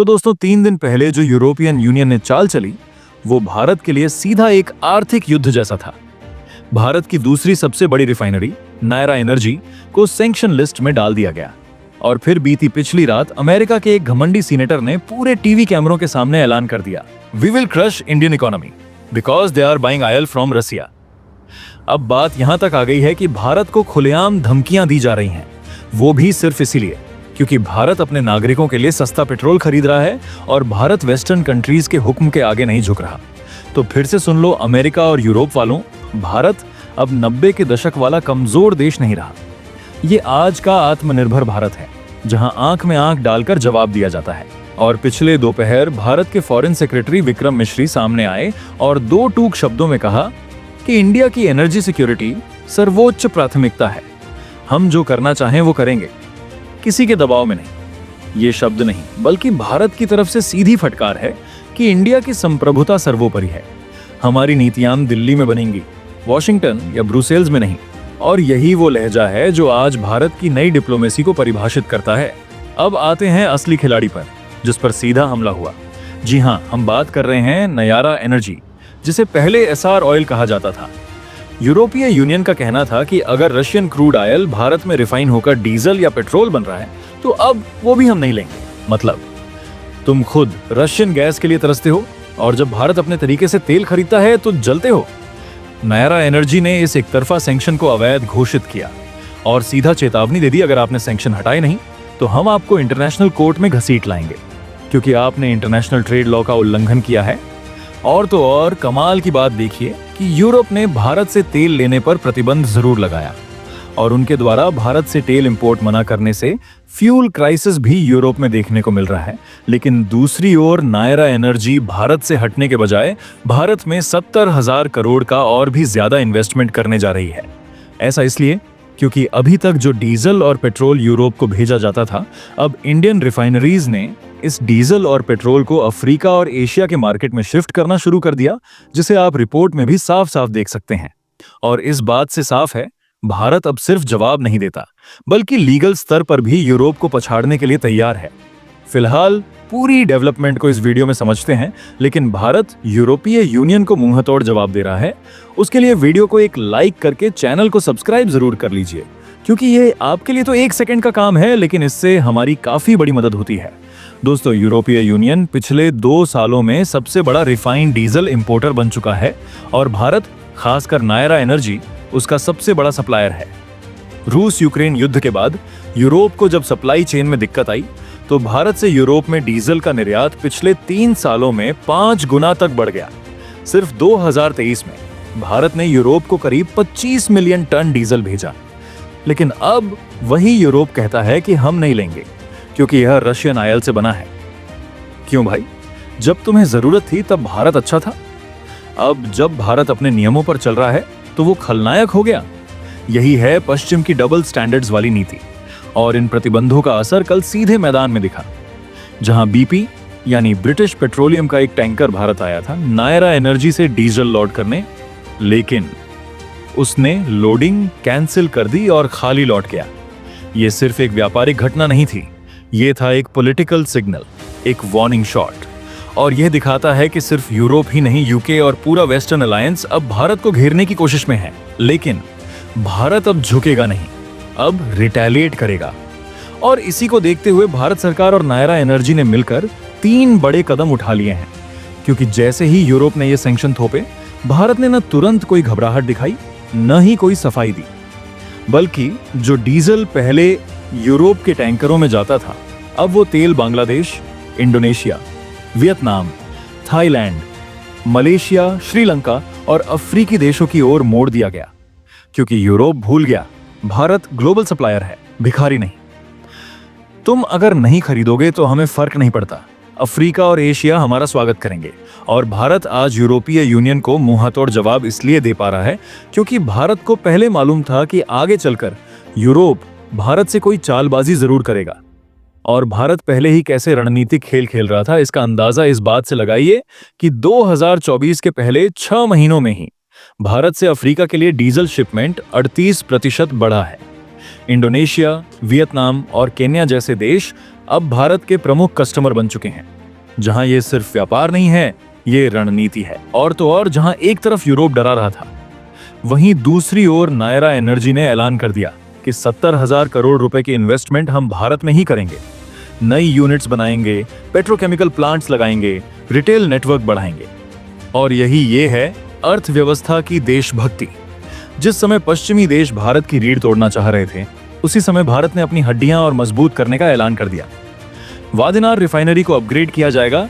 तो दोस्तों 3 दिन पहले जो यूरोपियन यूनियन ने चाल चली वो भारत के लिए सीधा एक आर्थिक युद्ध जैसा था। भारत की दूसरी सबसे बड़ी रिफाइनरी नायरा एनर्जी को सैंक्शन लिस्ट में डाल दिया गया और फिर बीती पिछली रात अमेरिका के एक घमंडी सीनेटर ने पूरे टीवी कैमरों के सामने ऐलान कर दिया, we will crush Indian economy because they are buying oil from Russia. अब बात यहां तक आ गई है कि भारत को खुलेआम धमकियां दी जा रही हैं, वो भी सिर्फ इसीलिए क्योंकि भारत अपने नागरिकों के लिए सस्ता पेट्रोल खरीद रहा है और भारत वेस्टर्न कंट्रीज के हुक्म के आगे नहीं झुक रहा। तो फिर से सुन लो अमेरिका और यूरोप वालों, भारत अब 90 के दशक वाला कमजोर देश नहीं रहा। ये आज का आत्मनिर्भर भारत है जहां आंख में आंख डालकर जवाब दिया जाता है। और पिछले दोपहर भारत के फॉरेन सेक्रेटरी विक्रम मिश्री सामने आए और 2 टूक शब्दों में कहा कि इंडिया की एनर्जी सिक्योरिटी सर्वोच्च प्राथमिकता है, हम जो करना चाहें वो करेंगे, किसी के दबाव में नहीं। ये शब्द नहीं बल्कि भारत की तरफ से सीधी फटकार है कि इंडिया की संप्रभुता सर्वोपरि है, हमारी नीतियां दिल्ली में बनेंगी, वॉशिंगटन या ब्रुसेल्स में नहीं। और यही वो लहजा है जो आज भारत की नई डिप्लोमेसी को परिभाषित करता है। अब आते हैं असली खिलाड़ी पर, जिस पर सीधा हमला हुआ। जी हाँ, हम बात कर रहे हैं नायरा एनर्जी, जिसे पहले एसआर ऑयल कहा जाता था। यूरोपीय यूनियन का कहना था कि अगर रशियन क्रूड ऑयल भारत में रिफाइन होकर डीजल या पेट्रोल बन रहा है तो अब वो भी हम नहीं लेंगे। मतलब तुम खुद रशियन गैस के लिए तरसते हो और जब भारत अपने तरीके से तेल खरीदता है तो जलते हो। नायरा एनर्जी ने इस एकतरफा सैंक्शन को अवैध घोषित किया और सीधा चेतावनी दे दी, अगर आपने सैंक्शन हटाए नहीं तो हम आपको इंटरनेशनल कोर्ट में घसीट लाएंगे, क्योंकि आपने इंटरनेशनल ट्रेड लॉ का उल्लंघन किया है। और तो और कमाल की बात देखिए कि यूरोप ने भारत से तेल लेने पर प्रतिबंध जरूर लगाया और उनके द्वारा भारत से तेल इंपोर्ट मना करने से फ्यूल क्राइसिस भी यूरोप में देखने को मिल रहा है। लेकिन दूसरी ओर नायरा एनर्जी भारत से हटने के बजाय भारत में 70,000 करोड़ का और भी ज्यादा इन्वेस्टमेंट करने जा रही है। ऐसा इसलिए क्योंकि अभी तक जो डीजल और पेट्रोल यूरोप को भेजा जाता था, अब इंडियन रिफाइनरीज ने इस डीजल और पेट्रोल को अफ्रीका और एशिया के मार्केट में शिफ्ट करना शुरू कर दिया, जिसे आप रिपोर्ट में भी साफ साफ देख सकते हैं। और इस बात से साफ है, भारत अब सिर्फ जवाब नहीं देता बल्कि लीगल स्तर पर भी यूरोप को पछाड़ने के लिए तैयार है। फिलहाल पूरी डेवलपमेंट को इस वीडियो में समझते हैं, लेकिन भारत यूरोपीय यूनियन को मुंहतोड़ जवाब दे रहा है। उसके लिए वीडियो को एक लाइक करके चैनल को सब्सक्राइब जरूर कर लीजिए, क्योंकि ये आपके लिए तो 1 सेकंड का काम है, लेकिन इससे हमारी काफी बड़ी मदद होती है। दोस्तों, यूरोपीय यूनियन पिछले 2 सालों में सबसे बड़ा रिफाइंड डीजल इंपोर्टर बन चुका है और भारत, खासकर नायरा एनर्जी, उसका सबसे बड़ा सप्लायर है। रूस यूक्रेन युद्ध के बाद यूरोप को जब सप्लाई चेन में दिक्कत आई तो भारत से यूरोप में डीजल का निर्यात पिछले 3 सालों में 5 गुना तक बढ़ गया। सिर्फ 2023 में भारत ने यूरोप को करीब 25 मिलियन टन डीजल भेजा। लेकिन अब वही यूरोप कहता है कि हम नहीं लेंगे क्योंकि यह रशियन ऑयल से बना है। क्यों भाई? जब तुम्हें जरूरत थी तब भारत अच्छा था। अब जब भारत अपने नियमों पर चल रहा है तो वो खलनायक हो गया। यही है पश्चिम की डबल स्टैंडर्ड्स वाली नीति। और इन प्रतिबंधों का असर कल सीधे मैदान में दिखा, जहां बीपी यानी ब्रिटिश पेट्रोलियम का एक टैंकर भारत आया था नायरा एनर्जी से डीजल लोड करने, लेकिन उसने लोडिंग कैंसिल कर दी और खाली लौट गया। यह सिर्फ एक व्यापारिक घटना नहीं थी, यह था एक पॉलिटिकल सिग्नल, एक वार्निंग शॉट। और यह दिखाता है कि सिर्फ यूरोप ही नहीं, यूके और पूरा वेस्टर्न अलायंस अब भारत को घेरने की कोशिश में है। लेकिन भारत अब झुकेगा नहीं, अब रिटेलिएट करेगा। और इसी को देखते हुए भारत सरकार और नायरा एनर्जी ने मिलकर 3 बड़े कदम उठा लिए हैं। क्योंकि जैसे ही यूरोप ने ये सैंक्शन थोपे, भारत ने न तुरंत कोई घबराहट दिखाई, न ही कोई सफाई दी, बल्कि जो डीजल पहले यूरोप के टैंकरों में जाता था, अब वो तेल Bangladesh, Indonesia, Vietnam, Thailand, Malaysia, Sri Lanka और अफ्रीकी देशों की ओर मोड़ दिया गया। क्योंकि यूरोप भूल गया, भारत ग्लोबल सप्लायर है, भिखारी नहीं। तुम अगर नहीं खरीदोगे तो हमें फर्क नहीं पड़ता, अफ्रीका और एशिया हमारा स्वागत करेंगे। और भारत आज यूरोपीय यूनियन को मुंहतोड़ जवाब इसलिए दे पा रहा है क्योंकि भारत को पहले मालूम था कि आगे चलकर यूरोप भारत से कोई चालबाजी जरूर करेगा। और भारत पहले ही कैसे रणनीतिक खेल खेल रहा था, इसका अंदाजा इस बात से लगाइए कि 2024 के पहले 6 महीनों में ही भारत से अफ्रीका के लिए डीजल शिपमेंट 38% बढ़ा है। इंडोनेशिया, वियतनाम और केन्या जैसे देश अब भारत के प्रमुख कस्टमर बन चुके हैं। जहां ये सिर्फ व्यापार नहीं है, ये रणनीति है। और तो और जहां एक तरफ यूरोप डरा रहा था, वहीं दूसरी ओर नायरा एनर्जी ने ऐलान कर दिया कि 70,000 करोड़ रुपए की इन्वेस्टमेंट हम भारत में ही करेंगे। नई यूनिट्स बनाएंगे, पेट्रोकेमिकल प्लांट्स लगाएंगे, रिटेल नेटवर्क बढ़ाएंगे। और यही ये है अर्थव्यवस्था की देशभक्ति। जिस समय पश्चिमी देश भारत की रीढ़ तोड़ना चाह रहे थे, उसी समय भारत ने अपनी हड्डियां और मजबूत करने का ऐलान कर दिया। वादिनार रिफाइनरी को अपग्रेड किया जाएगा,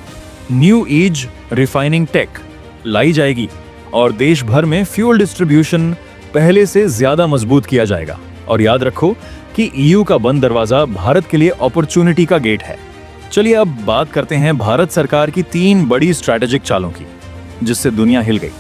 न्यू एज रिफाइनिंग टेक लाई जाएगी और देश भर में फ्यूल डिस्ट्रीब्यूशन पहले से ज्यादा मजबूत किया जाएगा। और याद रखो कि ईयू का बंद दरवाजा भारत के लिए अपॉर्चुनिटी का गेट है। चलिए अब बात करते हैं भारत सरकार की 3 बड़ी स्ट्रैटेजिक चालों की, जिससे दुनिया हिल गई।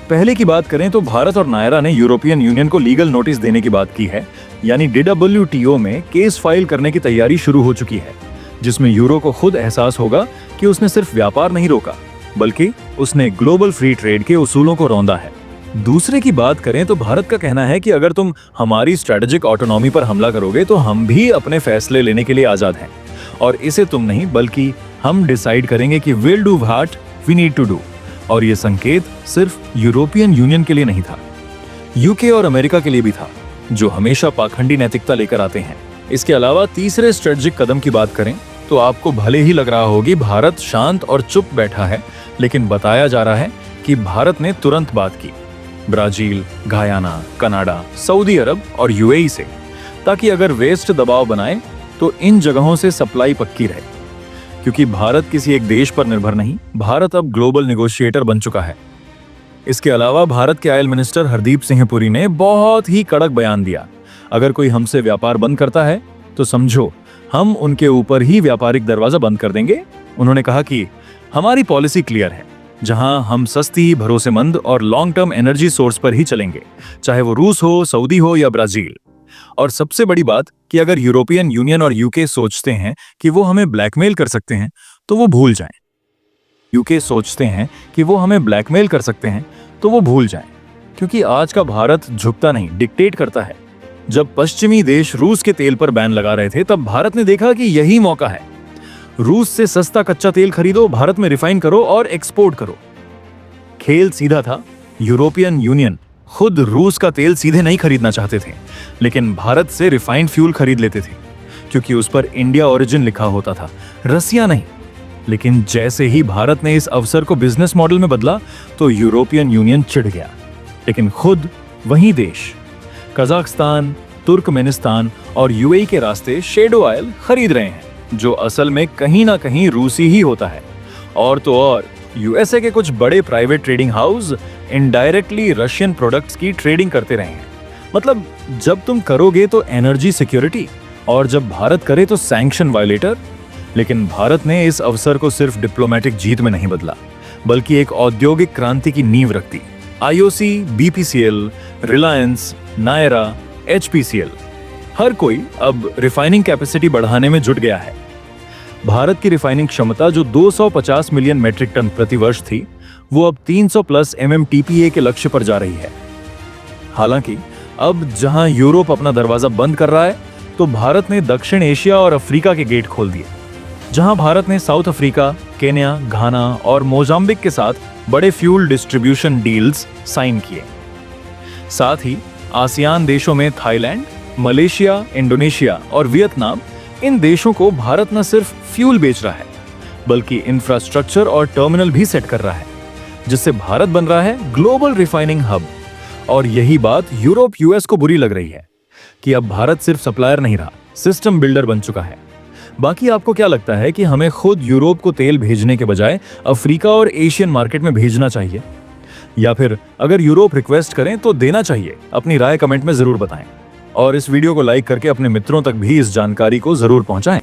पहले की बात करें तो भारत और नायरा ने यूरोपियन यूनियन को लीगल नोटिस देने की बात की है, यानी DWTO में केस फाइल करने की तैयारी शुरू हो चुकी है, जिसमें यूरो को खुद एहसास होगा कि उसने सिर्फ व्यापार नहीं रोका, बल्कि उसने ग्लोबल फ्री ट्रेड के उसूलों को रौंदा है। दूसरे की बात करें तो भारत का कहना है कि अगर तुम हमारी स्ट्रेटेजिक ऑटोनॉमी पर हमला करोगे तो हम भी अपने फैसले लेने के लिए आजाद हैं, और इसे तुम नहीं बल्कि हम डिसाइड करेंगे कि will do what we need to do. और ये संकेत सिर्फ यूरोपियन यूनियन के लिए नहीं था, यूके और अमेरिका के लिए भी था, जो हमेशा पाखंडी नैतिकता लेकर आते हैं। इसके अलावा तीसरे स्ट्रेटेजिक कदम की बात करें तो आपको भले ही लग रहा हो कि भारत शांत और चुप बैठा है, लेकिन बताया जा रहा है कि भारत ने तुरंत बात की ब्राजील, घायाना, कनाडा, सऊदी अरब और यूएई से, ताकि अगर वेस्ट दबाव बनाए तो इन जगहों से सप्लाई पक्की रहे। क्योंकि भारत किसी एक देश पर निर्भर नहीं, भारत अब ग्लोबल नेगोशिएटर बन चुका है। इसके अलावा भारत के ऑयल मिनिस्टर हरदीप सिंह पुरी ने बहुत ही कड़क बयान दिया, अगर कोई हमसे व्यापार बंद करता है तो समझो हम उनके ऊपर ही व्यापारिक दरवाजा बंद कर देंगे। उन्होंने कहा कि हमारी पॉलिसी क्लियर है, जहां हम सस्ती, भरोसेमंद और लॉन्ग टर्म एनर्जी सोर्स पर ही चलेंगे, चाहे वो रूस हो, सऊदी हो या ब्राजील। और सबसे बड़ी बात कि अगर यूरोपियन यूनियन और यूके सोचते हैं कि वो हमें ब्लैकमेल कर सकते हैं तो वो भूल जाएं। यूके सोचते हैं कि वो हमें ब्लैकमेल कर सकते हैं तो वो भूल जाएं, क्योंकि आज का भारत झुकता नहीं, डिक्टेट करता है। जब पश्चिमी देश रूस के तेल पर बैन लगा रहे थे, तब भारत ने देखा कि यही मौका है। रूस से सस्ता कच्चा तेल खरीदो, भारत में रिफाइन करो और एक्सपोर्ट करो। खेल सीधा था। यूरोपियन यूनियन खुद रूस का तेल सीधे नहीं खरीदना चाहते थे, लेकिन भारत से रिफाइंड फ्यूल खरीद लेते थे, क्योंकि उस पर इंडिया ओरिजिन लिखा होता था, रसिया नहीं। लेकिन जैसे ही भारत ने इस अवसर को बिजनेस मॉडल में बदला तो यूरोपियन यूनियन चिढ़ गया। लेकिन खुद वही देश कजाकिस्तान, तुर्कमेनिस्तान और यूएई के रास्ते शेडो ऑयल खरीद रहे हैं, जो असल में कहीं ना कहीं रूसी ही होता है। और तो और यूएसए के कुछ बड़े private trading house indirectly Russian products की ट्रेडिंग करते रहे हैं। मतलब जब तुम करोगे तो एनर्जी सिक्योरिटी, और जब भारत करे तो सैंक्शन वायलेटर। लेकिन भारत ने इस अवसर को सिर्फ डिप्लोमेटिक जीत में नहीं बदला, बल्कि एक औद्योगिक क्रांति की नींव रख दी। IOC, BPCL, Reliance, Nayara, HPCL, हर कोई अब रिफाइनिंग कैपेसिटी बढ़ाने में जुट गया है। भारत की रिफाइनिंग क्षमता जो 250 मिलियन मेट्रिक टन प्रति वर्ष थी, वो अब 300 प्लस MMTPA के लक्ष्य पर जा रही है। हालांकि अब जहां यूरोप अपना दरवाजा बंद कर रहा है, तो भारत ने दक्षिण एशिया और अफ्रीका के गेट खोल दिए, जहां भारत ने साउथ अफ्रीका, केन्या, घाना और मोजाम्बिक के साथ बड़े फ्यूल डिस्ट्रीब्यूशन डील्स साइन किए। साथ ही आसियान देशों में थाईलैंड, मलेशिया, इंडोनेशिया और वियतनाम, इन देशों को भारत न सिर्फ फ्यूल बेच रहा है, बल्कि इंफ्रास्ट्रक्चर और टर्मिनल भी सेट कर रहा है, जिससे भारत बन रहा है ग्लोबल रिफाइनिंग हब। और यही बात यूरोप, यूएस को बुरी लग रही है कि अब भारत सिर्फ सप्लायर नहीं रहा, सिस्टम बिल्डर बन चुका है। बाकी आपको क्या लगता है कि हमें खुद यूरोप को तेल भेजने के बजाय अफ्रीका और एशियन मार्केट में भेजना चाहिए, या फिर अगर यूरोप रिक्वेस्ट करें तो देना चाहिए? अपनी राय कमेंट में जरूर बताएं और इस वीडियो को लाइक करके अपने मित्रों तक भी इस जानकारी को जरूर पहुंचाएं।